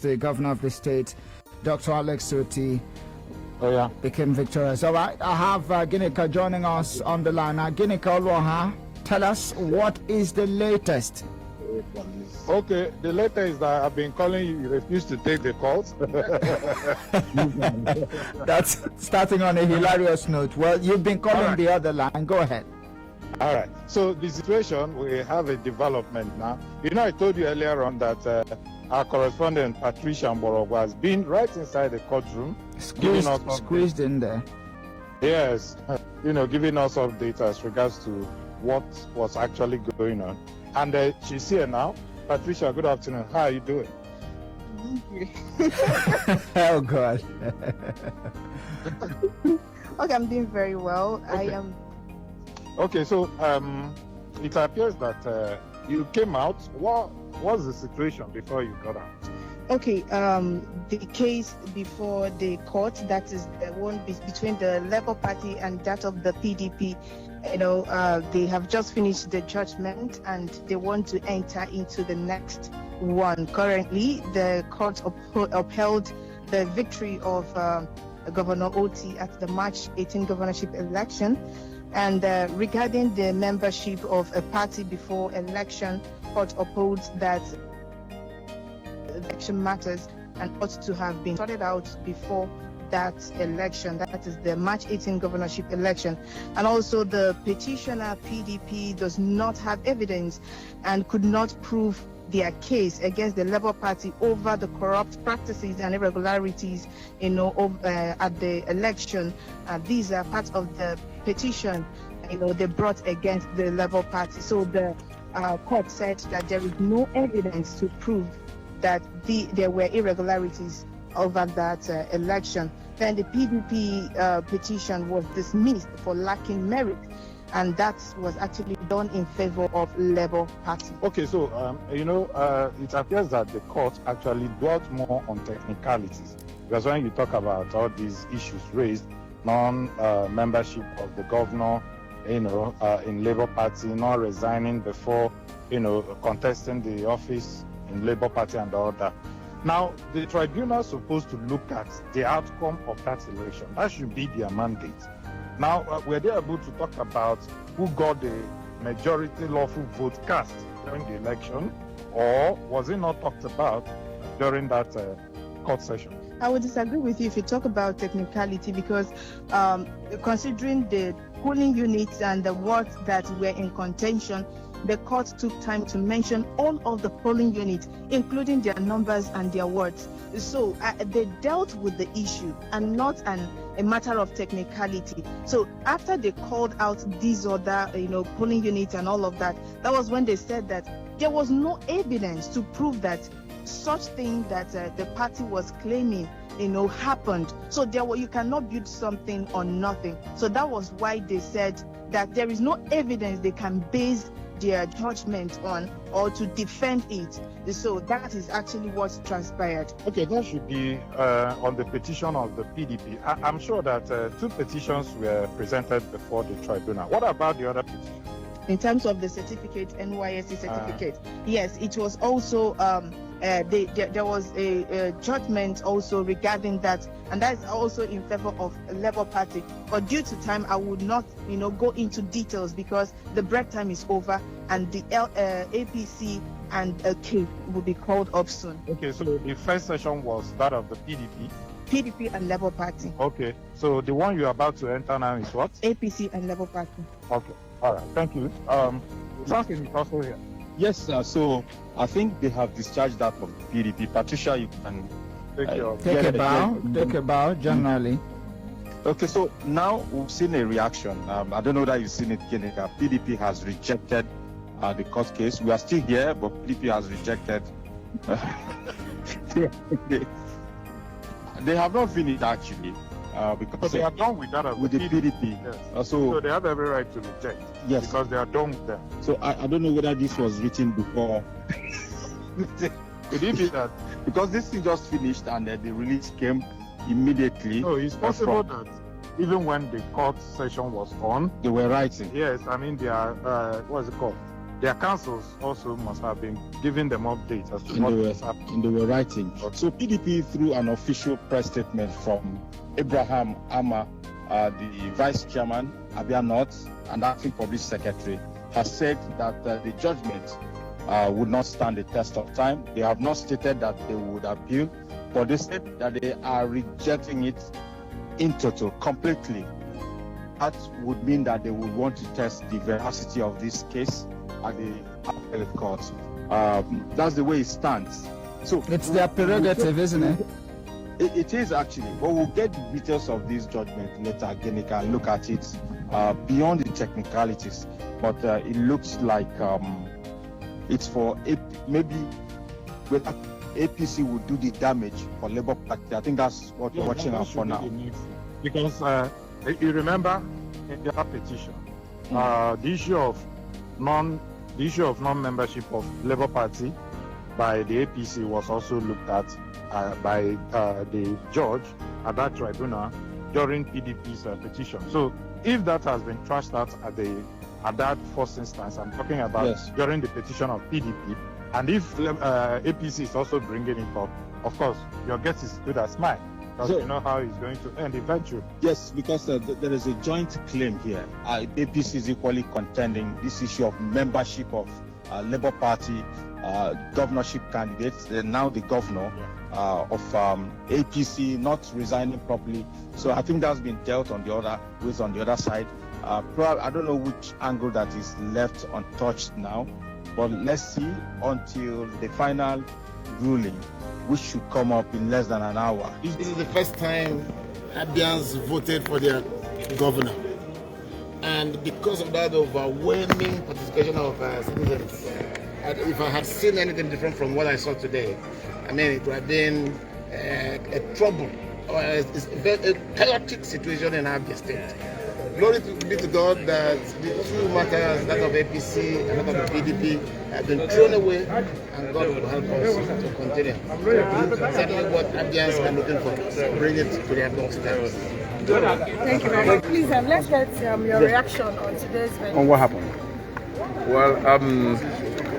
the governor of the state, Dr. Alex Otti, became victorious. All right, I have Ginika joining us on the line. Ginika Oluoha, tell us, what is the latest? Okay, the latest is that I've been calling you, you refuse to take the calls. That's starting on a hilarious note. Well, you've been calling the other line. Go ahead. All right. So the situation, we have a development now. You know, I told you earlier on that our correspondent, Patricia Mborogo, has been right inside the courtroom. Squeezed in there. Yes. Giving us updates as regards to what was actually going on. And she's here now. Patricia, good afternoon. How are you doing? Oh, God. Okay, I'm doing very well. Okay. I am. Okay, so it appears that you came out. What was the situation before you got out? Okay, the case before the court, that is the one between the Labour Party and that of the PDP, they have just finished the judgment and they want to enter into the next one. Currently, the court upheld the victory of Governor Otti at the March 18 governorship election. And regarding the membership of a party before election, court upholds that election matters and ought to have been sorted out before that election, that is the March 18 governorship election. And also the petitioner PDP does not have evidence and could not prove their case against the Labour Party over the corrupt practices and irregularities, at the election. These are part of the petition, they brought against the Labour Party. So the court said that there is no evidence to prove that there were irregularities over that election. Then the PDP petition was dismissed for lacking merit, and that was actually done in favor of Labour Party. Okay, so it appears that the court actually dwelt more on technicalities, because when you talk about all these issues raised, non-membership of the governor, in Labour Party, not resigning before, contesting the office in Labour Party and all that. Now, the tribunal is supposed to look at the outcome of that election. That should be their mandate. Now, were they able to talk about who got the majority lawful vote cast during the election, or was it not talked about during that court session? I would disagree with you if you talk about technicality, because considering the polling units and the wards that were in contention, the court took time to mention all of the polling units, including their numbers and their wards. So they dealt with the issue and not a matter of technicality. So after they called out these other, polling units and all of that, that was when they said that there was no evidence to prove that such thing that the party was claiming, happened. So you cannot build something on nothing. So that was why they said that there is no evidence they can base their judgment on or to defend it. So that is actually what transpired. Okay, that should be on the petition of the PDP. I'm sure that 2 petitions were presented before the tribunal. What about the other petition? In terms of the certificate, NYSC certificate, yes, it was also there was a judgment also regarding that, and that is also in favor of Labour Party. But due to time, I would not, go into details because the break time is over, and the APC and K will be called up soon. Okay, so the first session was that of the PDP and Labour Party. Okay, so the one you're about to enter now is what? APC and Labour Party. Okay, all right, thank you. Franklin is also here. Yes, sir. So I think they have discharged that of PDP. Patricia, you can take a bow, generally. Okay, so now we've seen a reaction. I don't know that you've seen it, Ginika. PDP has rejected the court case. We are still here, but PDP has rejected. They have not finished actually, because they are done with that with the PDP. Yes. So they have every right to reject. Yes, because they are done with them. So I don't know whether this was written before. Could it be that? Because this thing just finished and the release came immediately. No, it's possible that even when the court session was on, they were writing. Yes, I mean they are what's it called? their councils also must have been giving them updates as to And what they were- is happening. and they were writing. So PDP, through an official press statement from Abraham Ama, the vice chairman, Abia North, and acting public secretary, has said that the judgment would not stand the test of time. They have not stated that they would appeal, but they said that they are rejecting it in total, completely. That would mean that they would want to test the veracity of this case at the appellate court. That's the way it stands. So It's their prerogative, isn't it? It is actually, but we'll get the details of this judgment later. Again, you can look at it beyond the technicalities. But it looks like it's for maybe whether APC would do the damage for Labour Party. I think that's what we're watching out for now. Because you remember in their petition, the issue of non-membership of Labour Party by the APC was also looked at by the judge at that tribunal during PDP's petition. So if that has been trashed out at that first instance, I'm talking about Yes. during the petition of PDP, and if APC is also bringing it up, of course, your guess is good as mine, because So- you know how it's going to end eventually. Yes, because there is a joint claim here. APC is equally contending this issue of membership of Labour Party governorship candidates, now the governor of APC not resigning properly. So I think that's been dealt on the other side. I don't know which angle that is left untouched now, but let's see until the final ruling, which should come up in less than an hour. This is the first time Abians voted for their governor. And because of that overwhelming participation of citizens, if I had seen anything different from what I saw today, I mean, it would have been a trouble, or a chaotic situation in Abia State. Glory be to God that the two matters, that of APC and that of the PDP, have been thrown away, and God will help us to continue. Certainly what Abians are looking for, bring it to their doorsteps. Thank you very much. Please, let's get your reaction on today's event. On what happened? Well,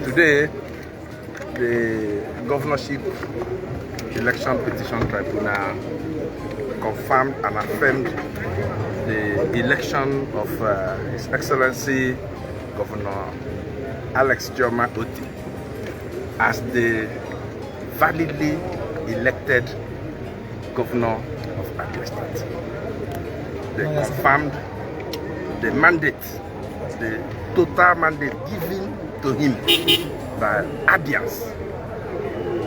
today the governorship election petition tribunal confirmed and affirmed the election of His Excellency Governor Chioma Otti as the validly elected governor of Abia State. They confirmed the mandate, the total mandate given to him by Abians,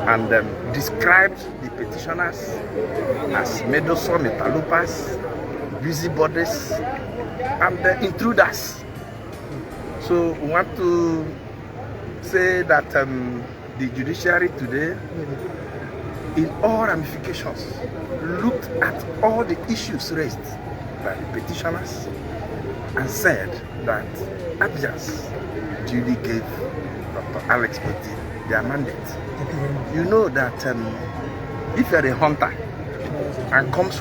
and described the petitioners as meddlesome interlopers, busybodies, and intruders. So we want to say that the judiciary today, in all ramifications, looked at all the issues raised by the petitioners and said that Abians duly gave Dr. Alex Otti their mandate. You know that if you're a hunter and comes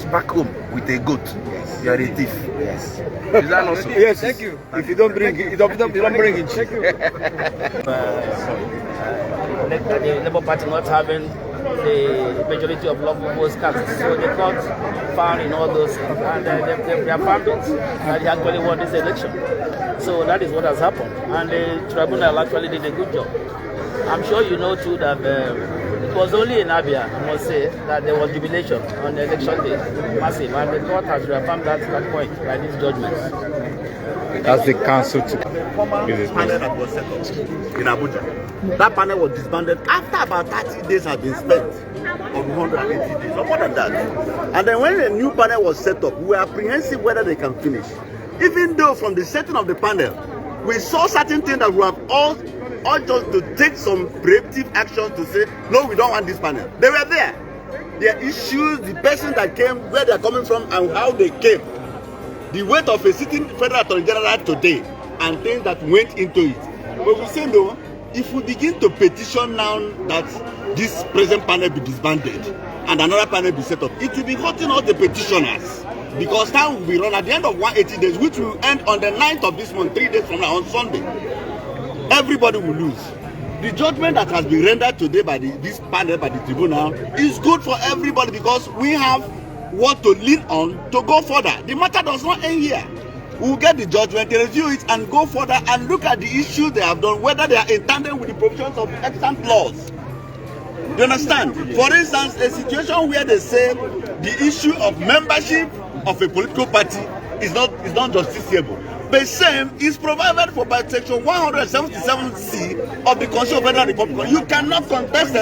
back home with a goat, you're a thief. Yes. Is that not so? Yes. Thank you. If you don't bring it, you don't bring it. Thank you. The Labour Party not having the majority of local votes cast. So the court found in all those things, and they have found it, and they actually won this election. So that is what has happened, and the tribunal actually did a good job. I'm sure you know too that it was only in Abia, I must say, that there was jubilation on the election day, massive, and the court has reaffirmed that point by these judgments. As the council took Panel that was set up in Abuja. That panel was disbanded after about 30 days had been spent, or 180 days, or more than that. And then when a new panel was set up, we were apprehensive whether they can finish. Even though from the setting of the panel, we saw certain things that we have all just to take some preemptive action to say, no, we don't want this panel. They were there. Their issues, the person that came, where they are coming from, and how they came. The weight of a sitting federal attorney general today and things that went into it. But we say no, if we begin to petition now that this present panel be disbanded and another panel be set up, it will be hurting all the petitioners. Because time will be run at the end of 180 days, which will end on the 9th of this month, 3 days from now, on Sunday. everybody will lose. The judgment that has been rendered today by this panel, by the tribunal, is good for everybody because we have what to lean on to go further. The matter does not end here. We will get the judgment, review it, and go further and look at the issues they have done, whether they are in tandem with the provisions of the extant laws. Do you understand? For instance, a situation where they say the issue of membership of a political party is not justiciable. The same is provided for by section 177C of the Constitution of Federal Republic. You cannot contest the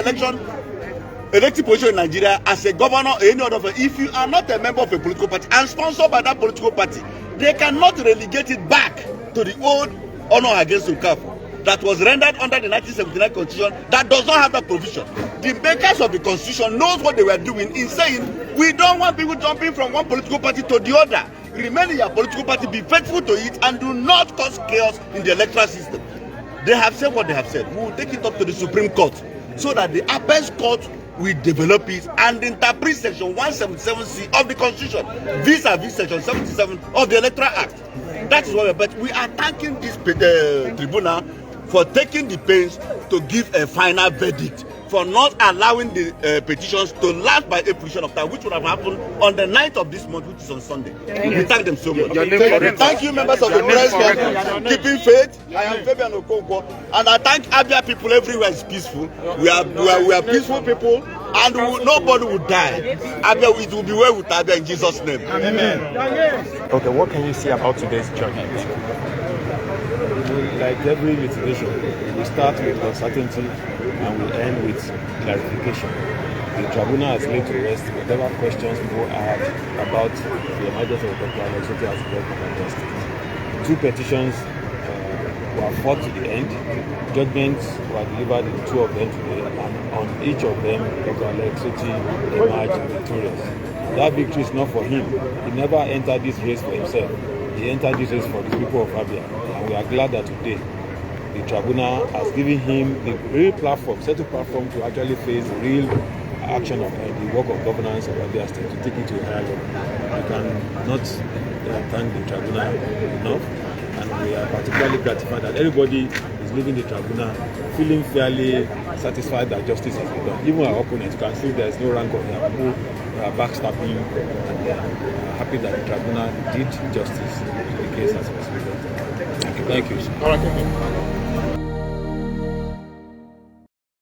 elective position in Nigeria as a governor or any other if you are not a member of a political party and sponsored by that political party. They cannot relegate it back to the old honor against Okafor that was rendered under the 1979 Constitution that does not have that provision. The makers of the Constitution knows what they were doing in saying we don't want people jumping from one political party to the other. Remain in your political party, be faithful to it, and do not cause chaos in the electoral system. They have said what they have said. We will take it up to the Supreme Court so that the Apex Court will develop it and interpret section 177C of the Constitution vis-a-vis section 77 of the Electoral Act. That is what we are. But we are thanking this tribunal for taking the pains to give a final verdict, for not allowing the petitions to last by a portion of time, which would have happened on the 9th of this month, which is on Sunday. We thank them so much. Thank you, members of the press, for keeping faith. I am Fabian Okonkwo, and I thank Abia people everywhere. Is peaceful. We are peaceful people, and nobody will die. Abia, it will be well with Abia in Jesus' name. Amen. Okay, what can you say about today's judgment? Like every litigation, we start with uncertainty and we end with clarification. The tribunal has laid to rest whatever questions people had about the emergence of Dr. Alex Otti as governor of justice. 2 petitions were fought to the end. Judgments were delivered in 2 of them today, and on each of them, Dr. Alex Otti emerged victorious. That victory is not for him. He never entered this race for himself. He entered this race for the people of Abia, and we are glad that today the tribunal has given him the real platform, set a platform to actually face the real action of the work of governance of Abia State, to take it to a higher level. We cannot thank the tribunal enough, and we are particularly gratified that everybody is leaving the tribunal feeling fairly satisfied that justice has been done. Even our opponents can see there is no rank of their people backstabbing, and they are happy that the tribunal did justice to the case as it was presented. Thank you. All right,